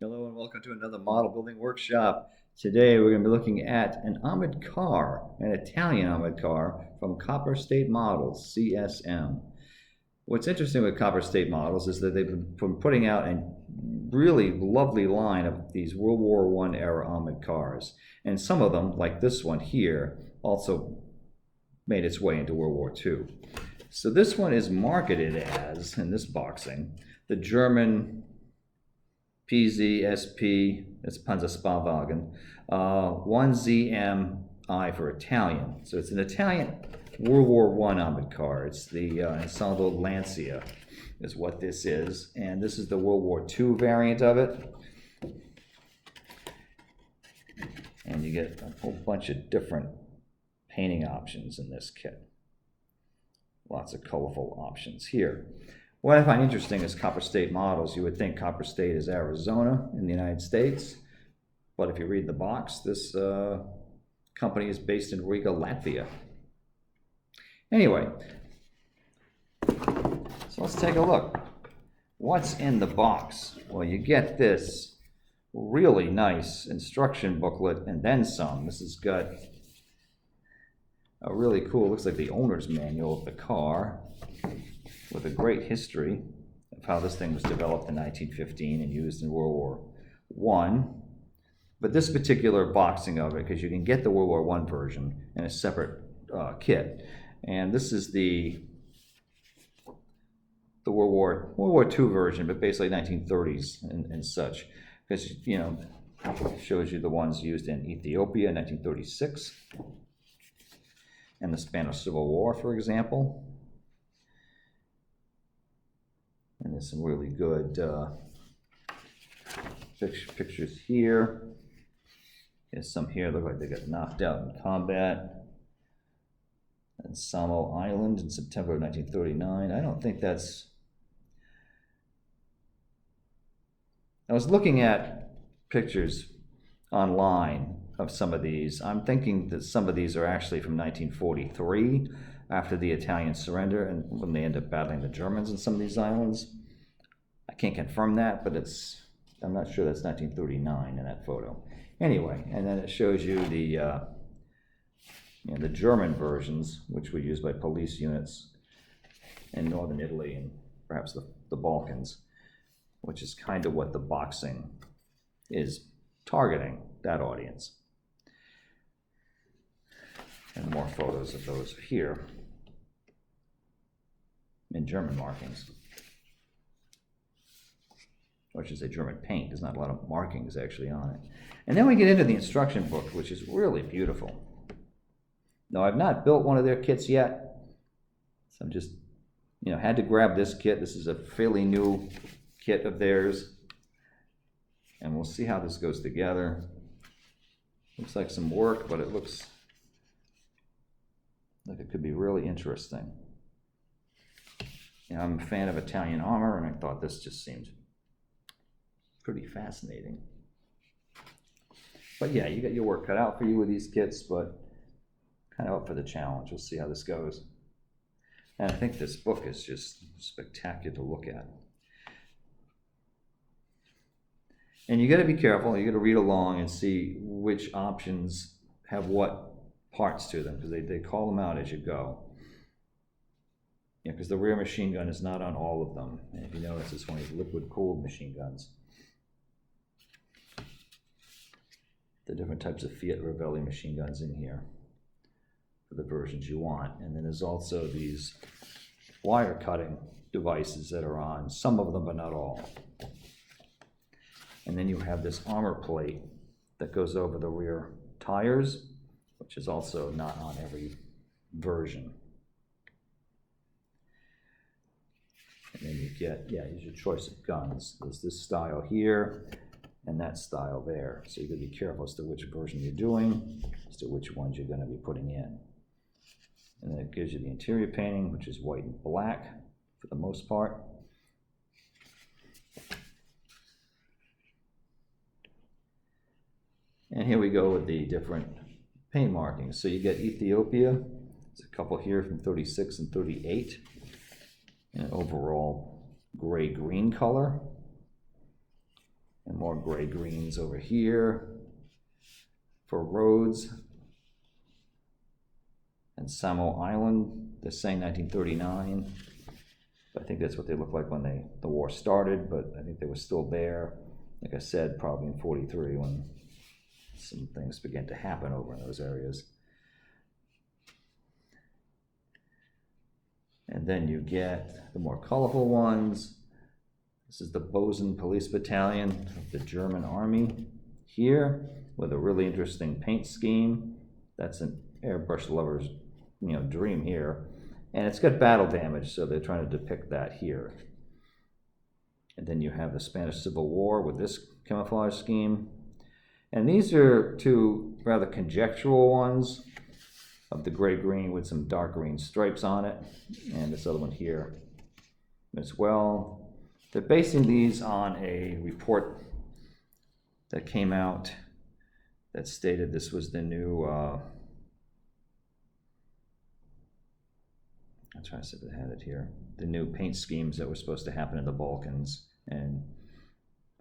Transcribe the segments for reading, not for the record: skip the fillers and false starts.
Hello and welcome to another model building workshop. Today we're going to be looking at an armored car, an Italian armored car from Copper State Models, CSM. What's interesting with Copper State Models is that they've been putting out a really lovely line of these World War I era armored cars. And some of them, like this one here, also made its way into World War II. So this one is marketed as, in this boxing, the German Pz.SP, that's Panzersbauwagen, 1ZMI for Italian. So it's an Italian World War I armored car. It's the Ansaldo-Lancia is what this is. And this is the World War II variant of it. And you get a whole bunch of different painting options in this kit. Lots of colorful options here. What I find interesting is Copper State Models. You would think Copper State is Arizona in the United States, but if you read the box, this company is based in Riga, Latvia. Anyway, so let's take a look. What's in the box? Well, you get this really nice instruction booklet and then some. This has got a really cool, looks like the owner's manual of the car, with a great history of how this thing was developed in 1915 and used in World War I. But this particular boxing of it, because you can get the World War I version in a separate kit, and this is the World War II version, but basically 1930s and such, because it shows you the ones used in Ethiopia in 1936 and the Spanish Civil War, for example. And there's some really good pictures here. There's some here look like they got knocked out in combat. And Samo Island in September of 1939. I don't think that's... I was looking at pictures online of some of these. I'm thinking that some of these are actually from 1943, after the Italian surrender and when they end up battling the Germans in some of these islands. I can't confirm that, but I'm not sure that's 1939 in that photo. Anyway, and then it shows you the German versions, which were used by police units in northern Italy and perhaps the Balkans, which is kind of what the boxing is targeting, that audience. And more photos of those here in German markings, or I should say German paint. There's not a lot of markings actually on it. And then we get into the instruction book, which is really beautiful. Now, I've not built one of their kits yet, so I'm just, had to grab this kit. This is a fairly new kit of theirs, and we'll see how this goes together. Looks like some work, but it looks like it could be really interesting. I'm a fan of Italian armor, and I thought this just seemed pretty fascinating. But yeah, you got your work cut out for you with these kits, but kind of up for the challenge. We'll see how this goes. And I think this book is just spectacular to look at. And you got to be careful. You got to read along and see which options have what parts to them, because they call them out as you go. Because the rear machine gun is not on all of them. And if you notice, it's one of these liquid-cooled machine guns. The different types of Fiat Ravelli machine guns in here for the versions you want. And then there's also these wire cutting devices that are on some of them, but not all. And then you have this armor plate that goes over the rear tires, which is also not on every version. And then you get, here's your choice of guns. There's this style here and that style there. So you gotta be careful as to which version you're doing, as to which ones you're gonna be putting in. And then it gives you the interior painting, which is white and black for the most part. And here we go with the different paint markings. So you get Ethiopia. There's a couple here from 36 and 38. In an overall gray-green color. And more more gray greens over here for roads. And Samo Island, they're saying 1939. I think that's what they looked like when the war started, but I think they were still there. Like I said, probably in 43 when some things began to happen over in those areas. And then you get the more colorful ones. This is the Bozen Police Battalion of the German Army here with a really interesting paint scheme. That's an airbrush lover's, dream here. And it's got battle damage, so they're trying to depict that here. And then you have the Spanish Civil War with this camouflage scheme. And these are two rather conjectural ones of the gray-green with some dark green stripes on it. And this other one here as well. They're basing these on a report that came out that stated this was the new, I'm trying to see if I had it here, the new paint schemes that were supposed to happen in the Balkans and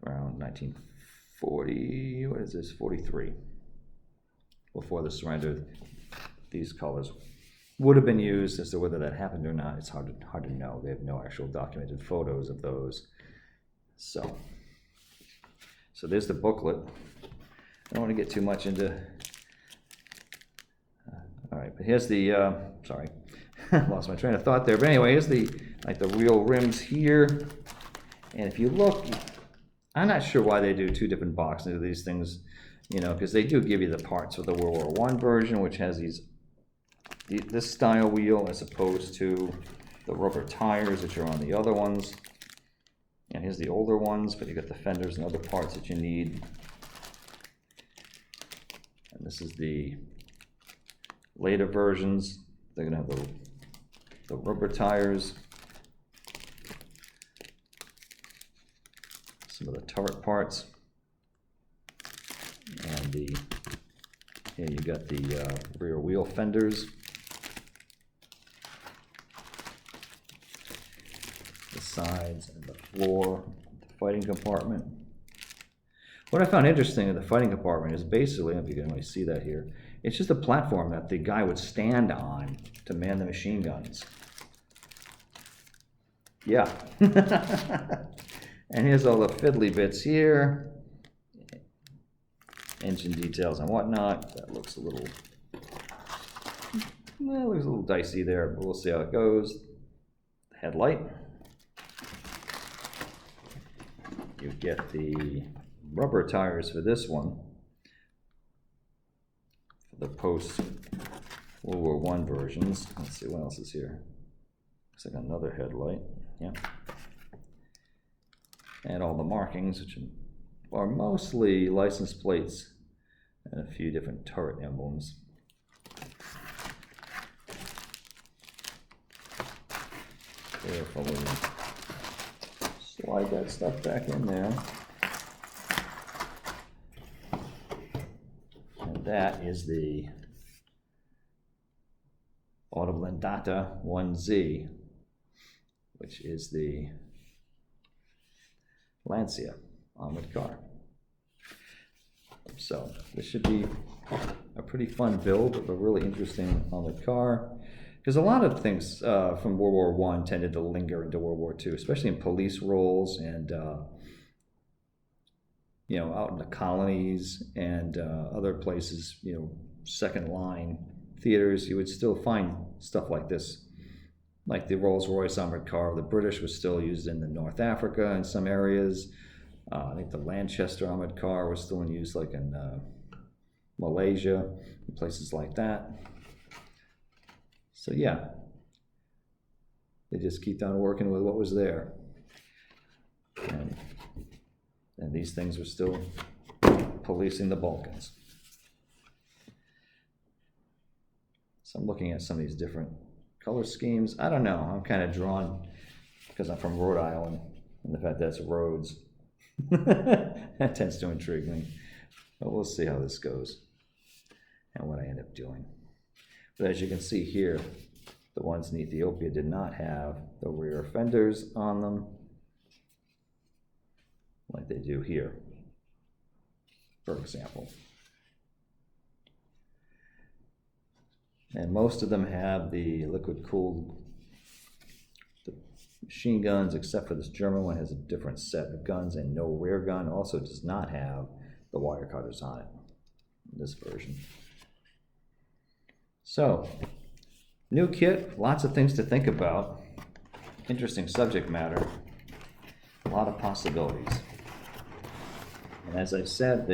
around 1940, what is this, 43. Before the surrender, these colors would have been used. As to whether that happened or not, it's hard to know. They have no actual documented photos of those. So there's the booklet. I don't want to get too much into, all right, but here's the, sorry, lost my train of thought there. But anyway, here's the real rims here. And if you look, I'm not sure why they do two different boxes of these things, because they do give you the parts for the World War I version, which has this style wheel as opposed to the rubber tires that are on the other ones. And here's the older ones, but you got the fenders and other parts that you need. And this is the later versions. They're gonna have the rubber tires, some of the turret parts, and here you got the rear wheel fenders, the sides and the floor, the fighting compartment. What I found interesting in the fighting compartment is basically, I don't know if you can really see that here, it's just a platform that the guy would stand on to man the machine guns. Yeah. And here's all the fiddly bits here. Engine details and whatnot. That looks a little, well, it looks a little dicey there, but we'll see how it goes. The headlight. You get the rubber tires for this one. For the post-World War I versions. Let's see what else is here. Looks like another headlight. Yeah. And all the markings, which are mostly license plates and a few different turret emblems. Carefully slide that stuff back in there. And that is the Ansaldo-Lancia 1Z, which is the Lancia armored car. So this should be a pretty fun build of a really interesting armored car, because a lot of things from World War I tended to linger into World War II, especially in police roles and out in the colonies and other places, second line theaters. You would still find stuff like this. Like the Rolls-Royce armored car, the British was still used in North Africa in some areas. I think the Lanchester armored car was still in use, like in Malaysia, and places like that. So yeah, they just keep on working with what was there. And these things were still policing the Balkans. So I'm looking at some of these different color schemes. I don't know, I'm kind of drawn, because I'm from Rhode Island, and the fact that it's roads, that tends to intrigue me. But we'll see how this goes and what I end up doing. But as you can see here, the ones in Ethiopia did not have the rear fenders on them like they do here. for example. And most of them have the liquid-cooled machine guns, except for this German one has a different set of guns, and no rear gun. Also does not have the wire cutters on it in this version. So, new kit, lots of things to think about. Interesting subject matter, a lot of possibilities. And as I said,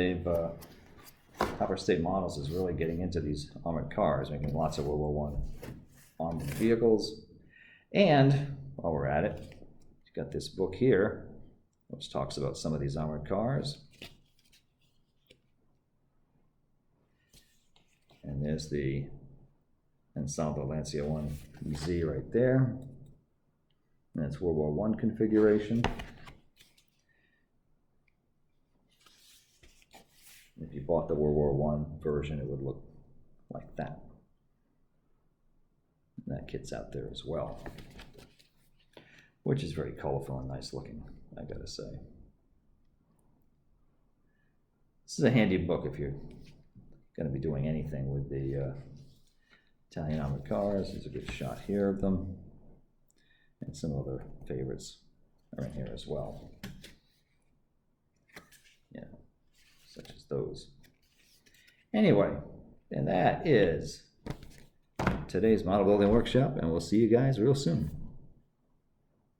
Copper State Models is really getting into these armored cars, making lots of World War I armored vehicles. And while we're at it, you've got this book here, which talks about some of these armored cars. And there's the Ansaldo-Lancia 1Z right there. And that's World War I configuration. If you bought the World War I version, it would look like that. And that kit's out there as well, which is very colorful and nice looking, I gotta say. This is a handy book if you're gonna be doing anything with the Italian armored cars. There's a good shot here of them. And some other favorites are in here as well. Yeah, such as those. Anyway, and that is today's model building workshop, and we'll see you guys real soon.